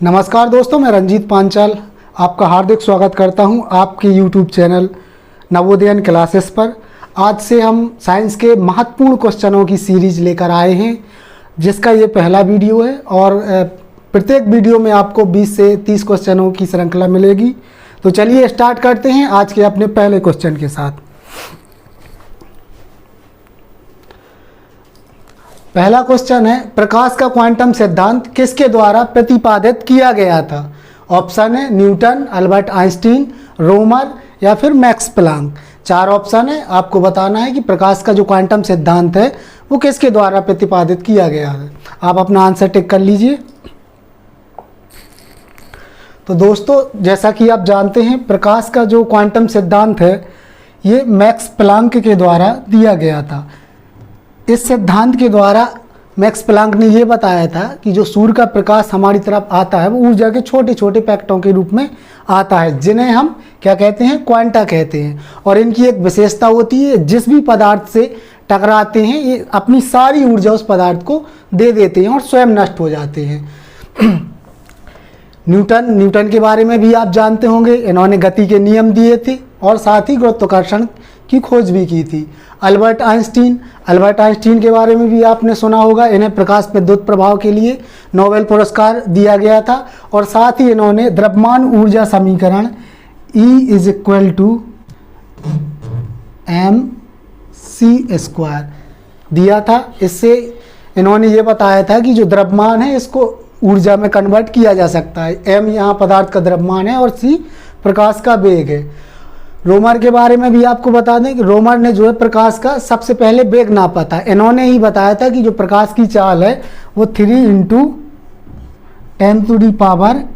नमस्कार दोस्तों, मैं रंजीत पांचाल आपका हार्दिक स्वागत करता हूं आपके YouTube चैनल नवोदयन क्लासेस पर। आज से हम साइंस के महत्वपूर्ण क्वेश्चनों की सीरीज लेकर आए हैं, जिसका ये पहला वीडियो है और प्रत्येक वीडियो में आपको 20 से 30 क्वेश्चनों की श्रृंखला मिलेगी। तो चलिए स्टार्ट करते हैं आज के अपने पहले क्वेश्चन के साथ। पहला क्वेश्चन है, प्रकाश का क्वांटम सिद्धांत किसके द्वारा प्रतिपादित किया गया था? ऑप्शन है न्यूटन, अल्बर्ट आइंस्टीन, रोमर या फिर मैक्स प्लांक। 4 ऑप्शन है, आपको बताना है कि प्रकाश का जो क्वांटम सिद्धांत है वो किसके द्वारा प्रतिपादित किया गया है। आप अपना आंसर टिक कर लीजिए। तो दोस्तों, जैसा कि आप जानते हैं, प्रकाश का जो क्वांटम सिद्धांत है ये मैक्स प्लांक के द्वारा दिया गया था। इस सिद्धांत के द्वारा मैक्स प्लांक ने ये बताया था कि जो सूर्य का प्रकाश हमारी तरफ आता है वो ऊर्जा के छोटे छोटे पैकेटों के रूप में आता है, जिन्हें हम क्या कहते हैं? क्वांटा कहते हैं। और इनकी एक विशेषता होती है, जिस भी पदार्थ से टकराते हैं ये अपनी सारी ऊर्जा उस पदार्थ को दे देते हैं और स्वयं नष्ट हो जाते हैं। न्यूटन के बारे में भी आप जानते होंगे, इन्होंने गति के नियम दिए थे और साथ ही गुरुत्वाकर्षण की खोज भी की थी। अल्बर्ट आइंस्टीन के बारे में भी आपने सुना होगा, इन्हें प्रकाश विद्युत प्रभाव के लिए नोबेल पुरस्कार दिया गया था और साथ ही इन्होंने द्रव्यमान ऊर्जा समीकरण E = mc² दिया था। इससे इन्होंने ये बताया था कि जो द्रव्यमान है इसको ऊर्जा में कन्वर्ट किया जा सकता है। m यहाँ पदार्थ का द्रव्यमान है और c प्रकाश का वेग है। रोमर के बारे में भी आपको बता दें कि रोमर ने जो है प्रकाश का सबसे पहले वेग नापा था। इन्होंने ही बताया था कि जो प्रकाश की चाल है वो 3 × 10⁸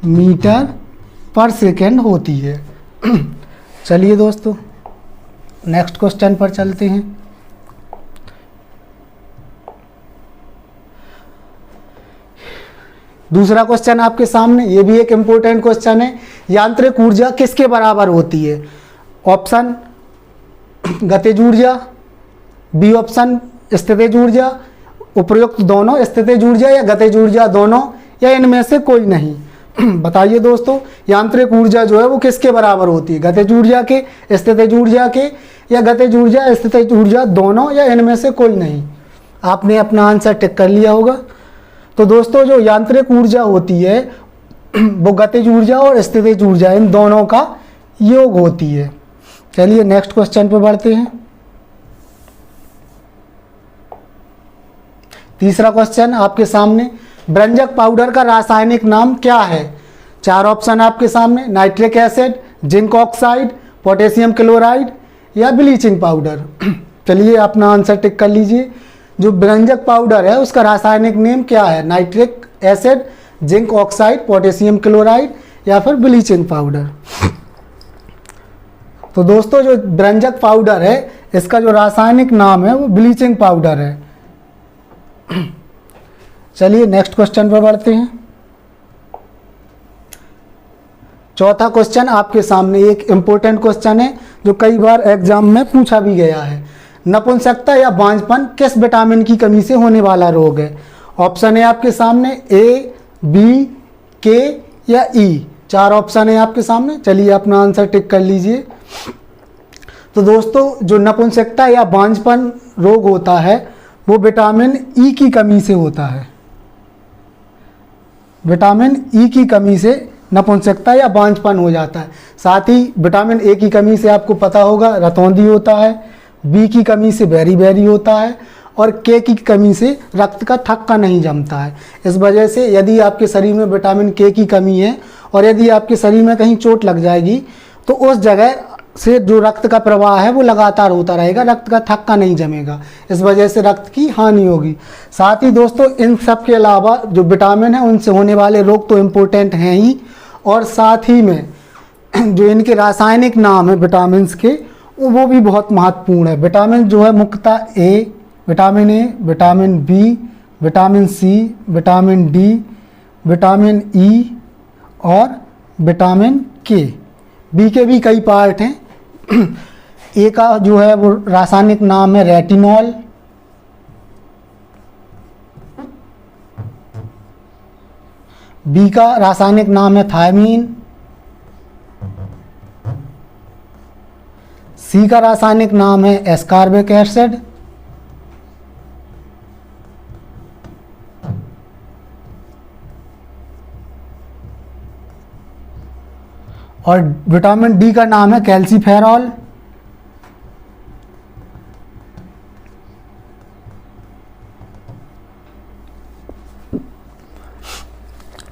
मीटर पर सेकेंड होती है। चलिए दोस्तों, नेक्स्ट क्वेश्चन पर चलते हैं। दूसरा क्वेश्चन आपके सामने, ये भी एक इम्पोर्टेंट क्वेश्चन है। यांत्रिक ऊर्जा किसके बराबर होती है? ऑप्शन गतिज ऊर्जा, बी ऑप्शन स्थितिज ऊर्जा, उपयुक्त दोनों, स्थितिज ऊर्जा या गतिज ऊर्जा दोनों, या इनमें से कोई नहीं। बताइए दोस्तों, यांत्रिक ऊर्जा जो है वो किसके बराबर होती है? गतिज ऊर्जा के, स्थितिज ऊर्जा के, या गतिज ऊर्जा स्थितिज ऊर्जा दोनों, या इनमें से कोई नहीं। आपने अपना आंसर टिक कर लिया होगा। तो दोस्तों, जो यांत्रिक ऊर्जा होती है वो गतिज ऊर्जा और स्थितिज ऊर्जा इन दोनों का योग होती है। चलिए नेक्स्ट क्वेश्चन पे बढ़ते हैं। तीसरा क्वेश्चन आपके सामने, ब्रंजक पाउडर का रासायनिक नाम क्या है? 4 ऑप्शन आपके सामने, nitric acid, zinc oxide, potassium chloride या ब्लीचिंग पाउडर। चलिए अपना आंसर टिक कर लीजिए। जो ब्रंजक पाउडर है उसका रासायनिक नेम क्या है? Nitric acid, zinc oxide, potassium chloride या फिर ब्लीचिंग पाउडर। तो दोस्तों, जो ब्रंजक पाउडर है इसका जो रासायनिक नाम है वो ब्लीचिंग पाउडर है। चलिए नेक्स्ट क्वेश्चन पर बढ़ते हैं। चौथा क्वेश्चन आपके सामने एक इंपॉर्टेंट क्वेश्चन है जो कई बार एग्जाम में पूछा भी गया है। नपुंसकता या बांझपन किस विटामिन की कमी से होने वाला रोग है? ऑप्शन है आपके सामने ए, बी, के या ई। 4 ऑप्शन है आपके सामने। चलिए अपना आंसर टिक कर लीजिए। तो दोस्तों, जो नपुंसकता या बांझपन रोग होता है वो विटामिन ई की कमी से होता है। विटामिन ई की कमी से नपुंसकता या बांझपन हो जाता है। साथ ही विटामिन ए की कमी से आपको पता होगा रतौंधी होता है, बी की कमी से बेरी होता है और के की कमी से रक्त का थक्का नहीं जमता है। इस वजह से यदि आपके शरीर में विटामिन के की कमी है और यदि आपके शरीर में कहीं चोट लग जाएगी तो उस जगह से जो रक्त का प्रवाह है वो लगातार होता रहेगा, रक्त का थक्का नहीं जमेगा। इस वजह से रक्त की हानि होगी। साथ ही दोस्तों, इन सब के अलावा जो विटामिन है उनसे होने वाले रोग तो इम्पोर्टेंट हैं ही, और साथ ही में जो इनके रासायनिक नाम है विटामिन के वो भी बहुत महत्वपूर्ण है। विटामिन जो है मुख्यतः vitamin A, vitamin B, vitamin C, vitamin D, vitamin E और विटामिन के। बी के भी कई पार्ट हैं। ए का जो है वो रासायनिक नाम है रेटिनॉल, बी का रासायनिक नाम है थायमीन, सी का रासायनिक नाम है एस्कॉर्बिक एसिड, और विटामिन डी का नाम है कैल्सीफेरॉल।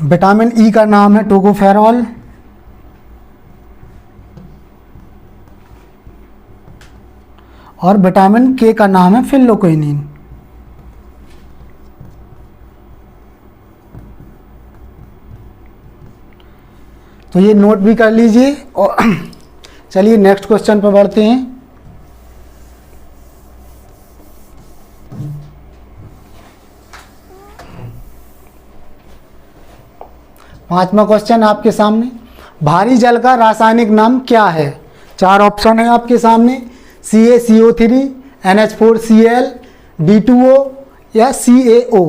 विटामिन ई का नाम है टोकोफेरॉल, और विटामिन के का नाम है फिल्लोक्विनिन। तो ये नोट भी कर लीजिए। और चलिए नेक्स्ट क्वेश्चन पर बढ़ते हैं। पांचवा क्वेश्चन आपके सामने, भारी जल का रासायनिक नाम क्या है? चार ऑप्शन है आपके सामने, CaCO3, NH4Cl, D2O या CaO।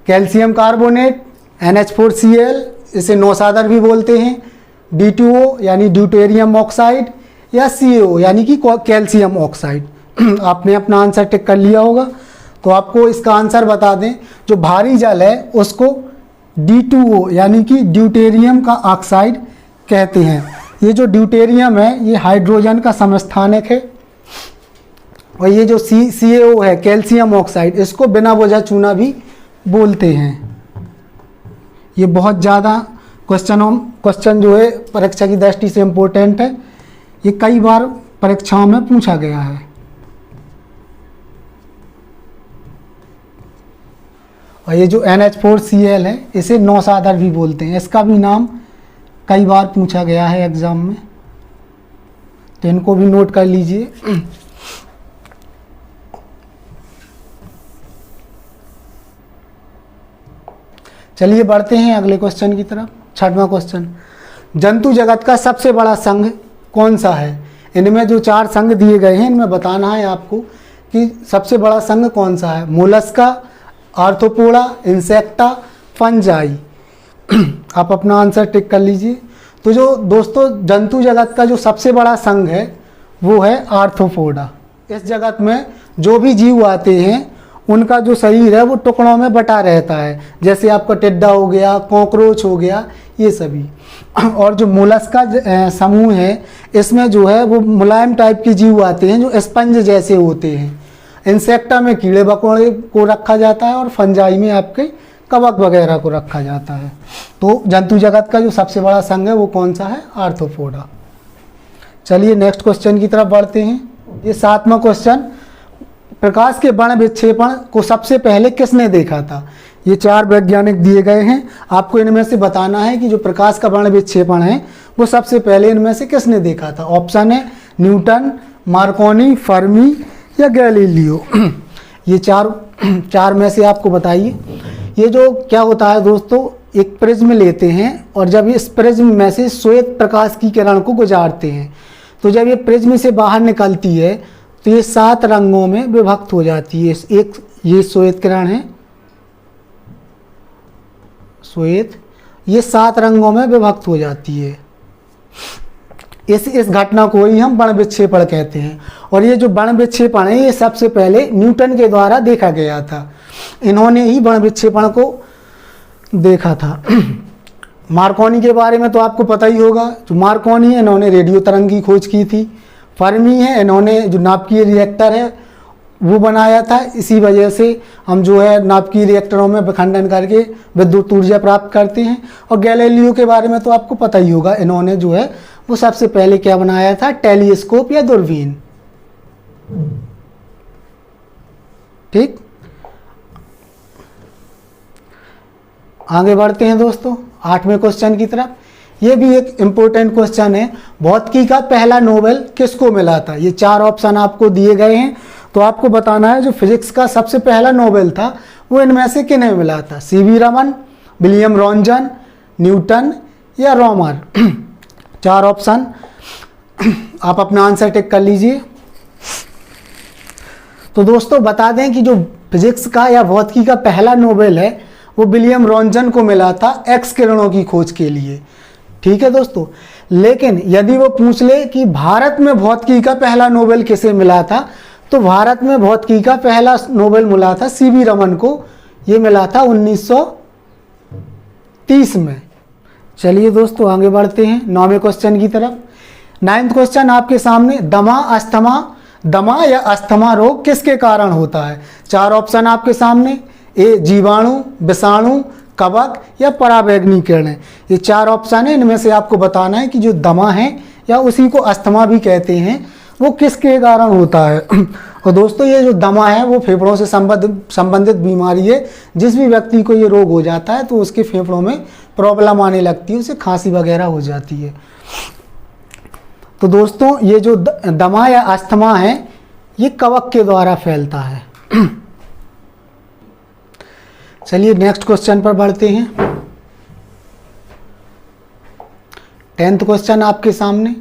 कैल्शियम कार्बोनेट, NH4Cl, इसे नौसादर भी बोलते हैं, D2O यानी ड्यूटेरियम ऑक्साइड, या CaO यानी कि कैल्शियम ऑक्साइड। आपने अपना आंसर टिक कर लिया होगा। तो आपको इसका आंसर बता दें, जो भारी जल है उसको D2O यानी कि ड्यूटेरियम का ऑक्साइड कहते हैं। ये जो ड्यूटेरियम है ये हाइड्रोजन का समस्थानिक है, और ये जो CaO है कैल्शियम ऑक्साइड, इसको बिना वजह चूना भी बोलते हैं। ये बहुत ज़्यादा क्वेश्चन जो है परीक्षा की दृष्टि से इम्पोर्टेंट है, ये कई बार परीक्षाओं में पूछा गया है। और ये जो NH4Cl है इसे नौसादर भी बोलते हैं, इसका भी नाम कई बार पूछा गया है एग्जाम में, तो इनको भी नोट कर लीजिए। चलिए बढ़ते हैं अगले क्वेश्चन की तरफ। छठवां क्वेश्चन, जंतु जगत का सबसे बड़ा संघ कौन सा है? इनमें जो चार संघ दिए गए हैं इनमें बताना है आपको कि सबसे बड़ा संघ कौन सा है। Mollusca, arthropoda, insecta, fungi. आप अपना आंसर टिक कर लीजिए। तो जो दोस्तों जंतु जगत का जो सबसे बड़ा संघ है वो है आर्थ्रोपोडा। इस जगत में जो भी जीव आते हैं उनका जो शरीर है वो टुकड़ों में बटा रहता है, जैसे आपका टिड्डा हो गया, कॉकरोच हो गया, ये सभी। और जो मोलस्का समूह है इसमें जो है वो मुलायम टाइप के जीव आते हैं जो स्पंज जैसे होते हैं। इंसेक्टा में कीड़े मकोड़े को रखा जाता है, और फंजाई में आपके कवक वगैरह को रखा जाता है। तो जंतु जगत का जो सबसे बड़ा संघ है वो कौन सा है? आर्थ्रोपोडा। चलिए नेक्स्ट क्वेश्चन की तरफ बढ़ते हैं। ये सातवां क्वेश्चन, प्रकाश के वर्ण विक्षेपण को सबसे पहले किसने देखा था? ये चार वैज्ञानिक दिए गए हैं, आपको इनमें से बताना है कि जो प्रकाश का वर्ण विक्षेपण है वो सबसे पहले इनमें से किसने देखा था। ऑप्शन है न्यूटन, मार्कोनी, फर्मी या गैलीलियो। ये चार में से आपको बताइए। ये जो क्या होता है दोस्तों, एक प्रिज्म लेते हैं और जब इस प्रिज्म में से श्वेत प्रकाश की किरण को गुजारते हैं, तो जब ये प्रिज्म से बाहर निकलती है तो ये 7 रंगों में विभक्त हो जाती है। एक ये श्वेत किरण है, श्वेत, ये 7 रंगों में विभक्त हो जाती है। इस घटना को ही हम वर्ण विक्षेपण कहते हैं। और ये जो वर्ण विक्षेपण है ये सबसे पहले न्यूटन के द्वारा देखा गया था, इन्होंने ही वर्ण विक्षेपण को देखा था। मार्कोनी के बारे में तो आपको पता ही होगा, जो मार्कोनी है इन्होंने रेडियो तरंग की खोज की थी। फर्मी है, इन्होंने जो नाभिकीय रिएक्टर है वो बनाया था, इसी वजह से हम जो है नाभिकीय रिएक्टरों में विखंडन करके विद्युत ऊर्जा प्राप्त करते हैं। और गैलीलियो के बारे में तो आपको पता ही होगा, इन्होंने जो है वो सबसे पहले क्या बनाया था? टेलीस्कोप या दूरबीन। ठीक, आगे बढ़ते हैं दोस्तों 8वें क्वेश्चन की तरफ। ये भी एक इम्पोर्टेंट क्वेश्चन है, भौतिकी का पहला नोबेल किसको मिला था? ये 4 ऑप्शन आपको दिए गए हैं, तो आपको बताना है जो फिजिक्स का सबसे पहला नोबेल था वो इनमें से किन्हें मिला था? सीवी रमन, विलियम रॉन्जन, न्यूटन या रोमर। 4 ऑप्शन, आप अपना आंसर टिक कर लीजिए। तो दोस्तों बता दें कि जो फिजिक्स का या भौतिकी का पहला नोबेल है वो विलियम रॉन्जन को मिला था एक्स किरणों की खोज के लिए। ठीक है दोस्तों, लेकिन यदि वो पूछ ले कि भारत में भौतिकी का पहला नोबेल किसे मिला था, तो भारत में भौतिकी का पहला नोबेल मिला था सीवी रमन को। ये मिला था 1930 में। चलिए दोस्तों आगे बढ़ते हैं 9वें क्वेश्चन की तरफ। 9th क्वेश्चन आपके सामने, दमा या अस्थमा रोग किसके कारण होता है? 4 ऑप्शन आपके सामने, ए जीवाणु, विषाणु, कवक या पराबैंगनी किरणें। ये 4 ऑप्शन है, इनमें से आपको बताना है कि जो दमा है या उसी को अस्थमा भी कहते हैं, वो किसके कारण होता है। और दोस्तों ये जो दमा है वो फेफड़ों से संबंधित बीमारी है। जिस भी व्यक्ति को ये रोग हो जाता है तो उसके फेफड़ों में प्रॉब्लम आने लगती है, उसे खांसी वगैरह हो जाती है। तो दोस्तों ये जो दमा या अस्थमा है ये कवक के द्वारा फैलता है। चलिए नेक्स्ट क्वेश्चन पर बढ़ते हैं। 10th क्वेश्चन आपके सामने,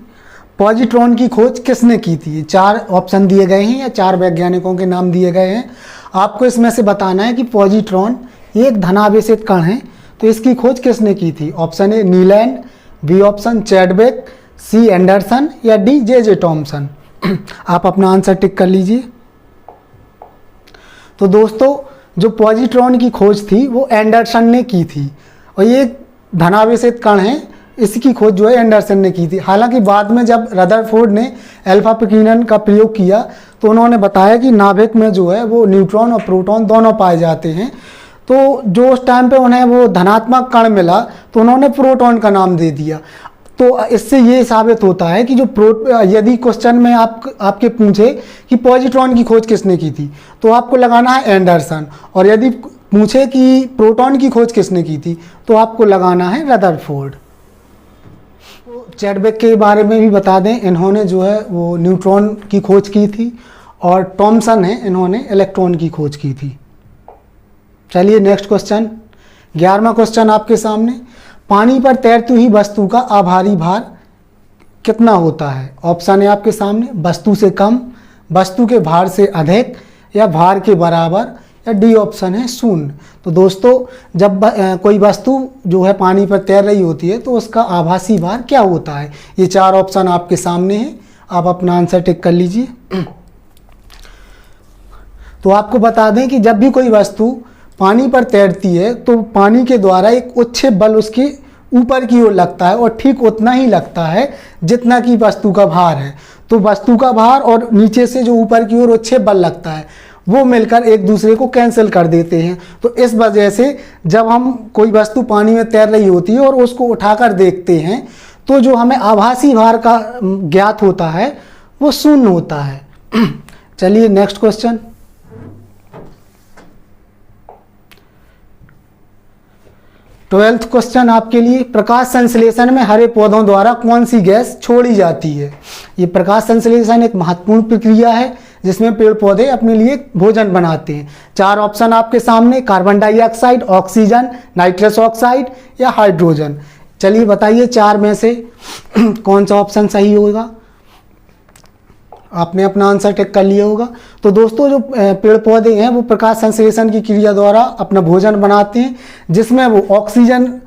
पॉजिट्रॉन की खोज किसने की थी? 4 ऑप्शन दिए गए हैं या 4 वैज्ञानिकों के नाम दिए गए हैं। आपको इसमें से बताना है कि पॉजिट्रॉन एक धनावेशित कण है, तो इसकी खोज किसने की थी? Option A Neeland, B option Chadwick, C Anderson या डी जे टॉमसन। आप अपना आंसर टिक कर लीजिए। तो दोस्तों जो पॉजिट्रॉन की खोज थी वो एंडरसन ने की थी, और ये धनावेशित कण है, इसकी खोज जो है एंडरसन ने की थी। हालांकि बाद में जब रदरफोर्ड ने अल्फा पिकीनन का प्रयोग किया तो उन्होंने बताया कि नाभिक में जो है वो न्यूट्रॉन और प्रोटॉन दोनों पाए जाते हैं। तो जो उस टाइम पे उन्हें वो धनात्मक कण मिला तो उन्होंने प्रोटॉन का नाम दे दिया। तो इससे ये साबित होता है कि जो यदि क्वेश्चन में आपके पूछे कि पॉजिट्रॉन की खोज किसने की थी तो आपको लगाना है एंडरसन, और यदि पूछे कि प्रोटॉन की खोज किसने की थी तो आपको लगाना है रदरफोर्ड। तो चैडविक के बारे में भी बता दें, इन्होंने जो है वो न्यूट्रॉन की खोज की थी, और टॉमसन है, इन्होंने इलेक्ट्रॉन की खोज की थी। चलिए नेक्स्ट क्वेश्चन, 11वां क्वेश्चन आपके सामने, पानी पर तैरती हुई वस्तु का आभारी भार कितना होता है? ऑप्शन है आपके सामने, वस्तु से कम, वस्तु के भार से अधिक या भार के बराबर, या डी ऑप्शन है शून्य। तो दोस्तों जब कोई वस्तु जो है पानी पर तैर रही होती है तो उसका आभासी भार क्या होता है? ये 4 ऑप्शन आपके सामने हैं, आप अपना आंसर टिक कर लीजिए। तो आपको बता दें कि जब भी कोई वस्तु पानी पर तैरती है तो पानी के द्वारा एक उच्छेद बल उसके ऊपर की ओर लगता है, और ठीक उतना ही लगता है जितना कि वस्तु का भार है। तो वस्तु का भार और नीचे से जो ऊपर की ओर उच्छेद बल लगता है वो मिलकर एक दूसरे को कैंसिल कर देते हैं। तो इस वजह से जब हम कोई वस्तु पानी में तैर रही होती है और उसको उठाकर देखते हैं तो जो हमें आभासी भार का ज्ञात होता है वो शून्य होता है। चलिए नेक्स्ट क्वेश्चन, 12th क्वेश्चन आपके लिए, प्रकाश संश्लेषण में हरे पौधों द्वारा कौन सी गैस छोड़ी जाती है? ये प्रकाश संश्लेषण एक महत्वपूर्ण प्रक्रिया है जिसमें पेड़ पौधे अपने लिए भोजन बनाते हैं। 4 ऑप्शन आपके सामने, carbon dioxide, oxygen, nitrous oxide या हाइड्रोजन। चलिए बताइए 4 में से कौन सा ऑप्शन सही होगा? आपने अपना आंसर टिक कर लिया होगा। तो दोस्तों जो पेड़ पौधे हैं वो प्रकाश संश्लेषण की क्रिया द्वारा अपना भोजन बनाते हैं, जिसमें वो ऑक्सीजन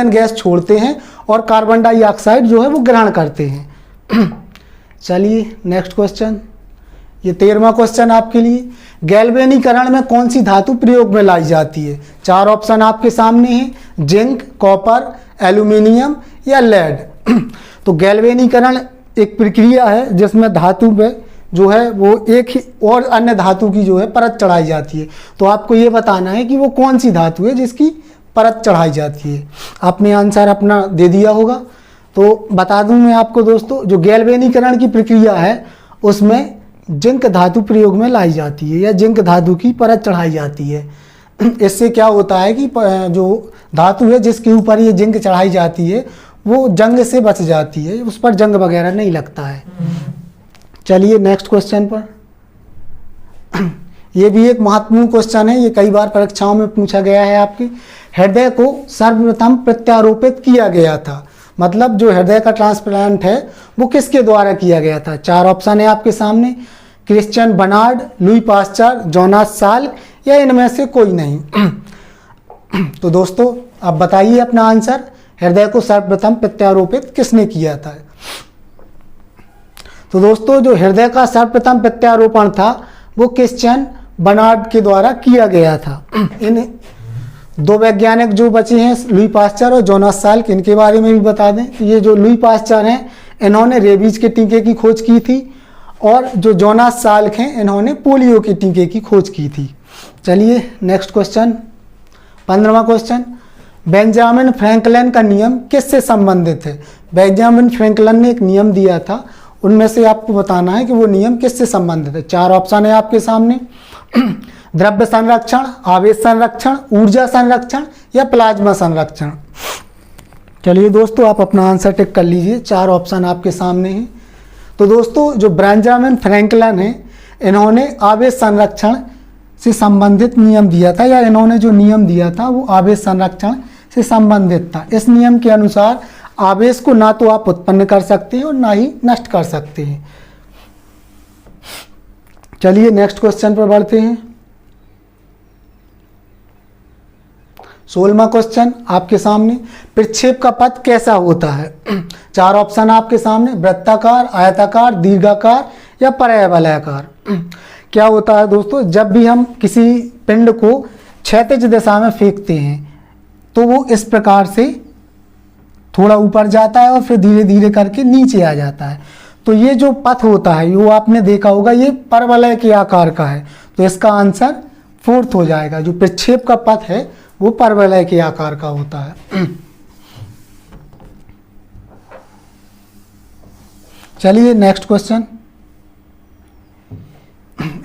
गैस छोड़ते हैं और कार्बन डाइऑक्साइड जो है वो ग्रहण करते हैं। चलिए नेक्स्ट क्वेश्चन, ये 13वां क्वेश्चन आपके लिए, गैल्वेनीकरण में कौन सी धातु प्रयोग में लाई जाती है? 4 ऑप्शन आपके सामने हैं, जिंक, कॉपर, एल्यूमिनियम या लेड। तो गैल्वेनीकरण एक प्रक्रिया है जिसमें धातु पे जो है वो एक ही और अन्य धातु की जो है परत चढ़ाई जाती है। तो आपको ये बताना है कि वो कौन सी धातु है जिसकी परत चढ़ाई जाती है। आपने आंसर अपना दे दिया होगा। तो बता दूं मैं आपको दोस्तों, जो गैल्वेनीकरण की प्रक्रिया है उसमें जिंक धातु प्रयोग में लाई जाती है या जिंक धातु की परत चढ़ाई जाती है। इससे क्या होता है कि जो धातु है जिसके ऊपर ये जिंक चढ़ाई जाती है वो जंग से बच जाती है, उस पर जंग वगैरह नहीं लगता है। चलिए नेक्स्ट क्वेश्चन पर, ये भी एक महत्वपूर्ण क्वेश्चन है, ये कई बार परीक्षाओं में पूछा गया है आपकी। हृदय को सर्वप्रथम प्रत्यारोपित किया गया था, मतलब जो हृदय का ट्रांसप्लांट है वो किसके द्वारा किया गया था? 4 ऑप्शन है आपके सामने, Christiaan Barnard, Louis Pasteur, Jonas Salk या इनमें से कोई नहीं। तो दोस्तों आप बताइए अपना आंसर, हृदय को सर्वप्रथम प्रत्यारोपित किसने किया था? तो दोस्तों जो हृदय का सर्वप्रथम प्रत्यारोपण था वो क्रिश्चियन बर्नार्ड के द्वारा किया गया था। इन दो वैज्ञानिक जो बचे हैं, लुई पास्चर और जोनास साल्क, इनके बारे में भी बता दें। तो ये जो लुई पास्चर हैं इन्होंने रेबीज के टीके की खोज की थी, और जो जोनास साल्क हैं इन्होंने पोलियो के टीके की खोज की थी। चलिए नेक्स्ट क्वेश्चन, 15वां क्वेश्चन, बेंजामिन फ्रैंकलिन का नियम किससे संबंधित है? बेंजामिन फ्रैंकलिन ने एक नियम दिया था, उनमें से आपको बताना है कि वो नियम किससे संबंधित है। 4 ऑप्शन है आपके सामने, द्रव्य संरक्षण, आवेश संरक्षण, ऊर्जा संरक्षण या प्लाज्मा संरक्षण। चलिए दोस्तों आप अपना आंसर टिक कर लीजिए, 4 ऑप्शन आपके सामने हैं। तो दोस्तों जो बेंजामिन फ्रैंकलिन है इन्होंने आवेश संरक्षण से संबंधित नियम दिया था, या इन्होंने जो नियम दिया था वो आवेश संरक्षण से संबंधित था। इस नियम के अनुसार आवेश को ना तो आप उत्पन्न कर सकते हैं और ना ही नष्ट कर सकते हैं। चलिए नेक्स्ट क्वेश्चन पर बढ़ते हैं। 16वां क्वेश्चन आपके सामने, प्रक्षेप का पथ कैसा होता है? 4 ऑप्शन आपके सामने, वृत्ताकार, आयताकार, दीर्घाकार या परवलयाकार। क्या होता है दोस्तों, जब भी हम किसी पिंड को क्षैतिज दिशा में फेंकते हैं तो वो इस प्रकार से थोड़ा ऊपर जाता है और फिर धीरे धीरे करके नीचे आ जाता है। तो ये जो पथ होता है वो आपने देखा होगा, ये परवलय के आकार का है। तो इसका आंसर 4th हो जाएगा। जो प्रक्षेप का पथ है वो परवलय के आकार का होता है। चलिए नेक्स्ट क्वेश्चन,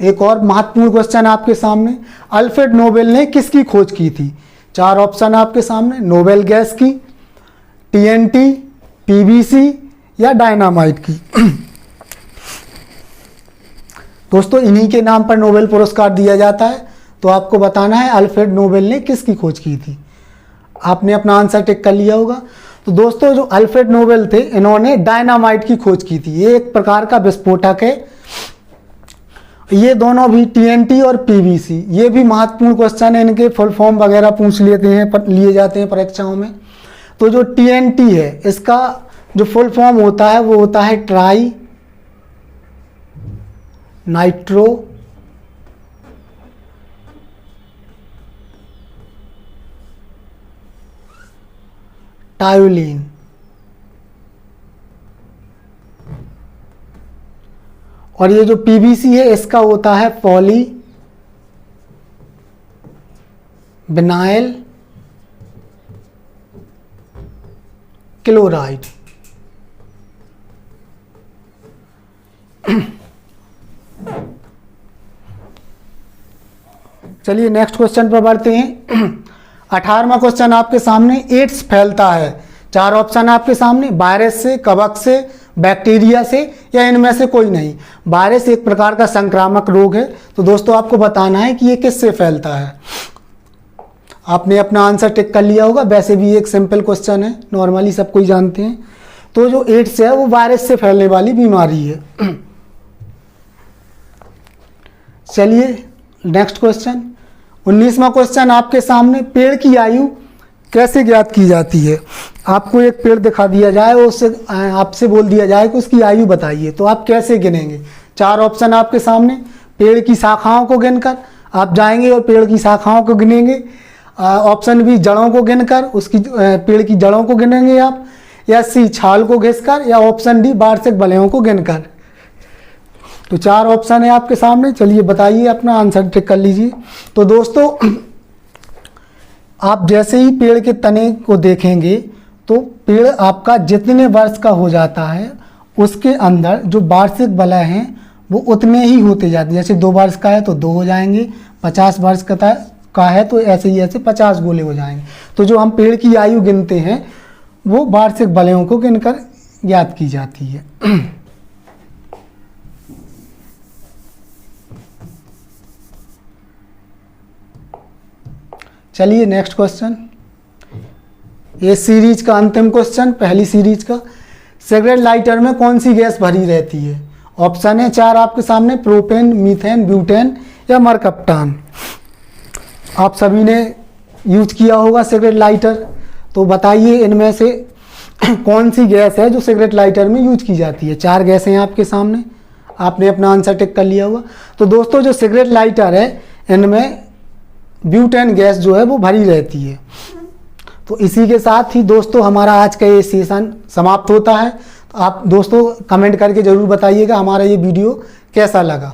एक और महत्वपूर्ण क्वेश्चन आपके सामने, अल्फ्रेड नोबेल ने किसकी खोज की थी? 4 ऑप्शन आपके सामने, नोबेल गैस की, टीएनटी, पीवीसी या डायनामाइट की। दोस्तों इन्हीं के नाम पर नोबेल पुरस्कार दिया जाता है, तो आपको बताना है अल्फ्रेड नोबेल ने किसकी खोज की थी। आपने अपना आंसर टिक कर लिया होगा। तो दोस्तों जो अल्फ्रेड नोबेल थे इन्होंने डायनामाइट की खोज की थी। ये एक प्रकार का विस्फोटक है। ये दोनों भी टीएनटी और पीवीसी, ये भी महत्वपूर्ण क्वेश्चन है, इनके फुल फॉर्म वगैरह पूछ लिए जाते हैं परीक्षाओं में। तो जो टीएनटी है इसका जो फुल फॉर्म होता है वो होता है ट्राई नाइट्रो टायोलिन। और ये जो पीवीसी है इसका होता है पॉली विनाइल क्लोराइड। चलिए नेक्स्ट क्वेश्चन पर बढ़ते हैं। 18वां क्वेश्चन आपके सामने, एड्स फैलता है? 4 ऑप्शन आपके सामने, वायरस से, कवक से, बैक्टीरिया से या इनमें से कोई नहीं। वायरस एक प्रकार का संक्रामक रोग है। तो दोस्तों आपको बताना है कि ये किससे फैलता है। आपने अपना आंसर टिक कर लिया होगा। वैसे भी एक सिंपल क्वेश्चन है, नॉर्मली सब कोई जानते हैं। तो जो एड्स है वो वायरस से फैलने वाली बीमारी है। चलिए नेक्स्ट क्वेश्चन, 19वां क्वेश्चन आपके सामने, पेड़ की आयु कैसे ज्ञात की जाती है? आपको एक पेड़ दिखा दिया जाए और उससे आपसे बोल दिया जाए कि उसकी आयु बताइए, तो आप कैसे गिनेंगे? 4 ऑप्शन आपके सामने, पेड़ की शाखाओं को गिनकर आप जाएंगे और पेड़ की शाखाओं को गिनेंगे। ऑप्शन बी, जड़ों को गिनकर उसकी पेड़ की जड़ों को गिनेंगे आप, या सी, छाल को घिसकर, या ऑप्शन डी, वार्षिक वलयों को गिनकर। तो 4 ऑप्शन है आपके सामने। चलिए बताइए, अपना आंसर टिक कर लीजिए। तो दोस्तों आप जैसे ही पेड़ के तने को देखेंगे तो पेड़ आपका जितने वर्ष का हो जाता है उसके अंदर जो वार्षिक वलय हैं वो उतने ही होते जाते हैं। जैसे 2 वर्ष का है तो 2 हो जाएंगे, 50 वर्ष का है तो ऐसे ही ऐसे 50 गोले हो जाएंगे। तो जो हम पेड़ की आयु गिनते हैं वो वार्षिक वलयों को गिनकर ज्ञात की जाती है। चलिए नेक्स्ट क्वेश्चन, ये सीरीज का अंतिम क्वेश्चन, पहली सीरीज का। सिगरेट लाइटर में कौन सी गैस भरी रहती है? ऑप्शन है 4 आपके सामने, प्रोपेन, मीथेन, ब्यूटेन या मरकप्टान। आप सभी ने यूज किया होगा सिगरेट लाइटर, तो बताइए इनमें से कौन सी गैस है जो सिगरेट लाइटर में यूज की जाती है। 4 गैसें हैं आपके सामने, आपने अपना आंसर टिक कर लिया होगा। तो दोस्तों जो सिगरेट लाइटर है इनमें ब्यूटेन गैस जो है वो भरी रहती है। तो इसी के साथ ही दोस्तों हमारा आज का ये सेशन समाप्त होता है। तो आप दोस्तों कमेंट करके ज़रूर बताइएगा हमारा ये वीडियो कैसा लगा।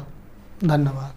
धन्यवाद।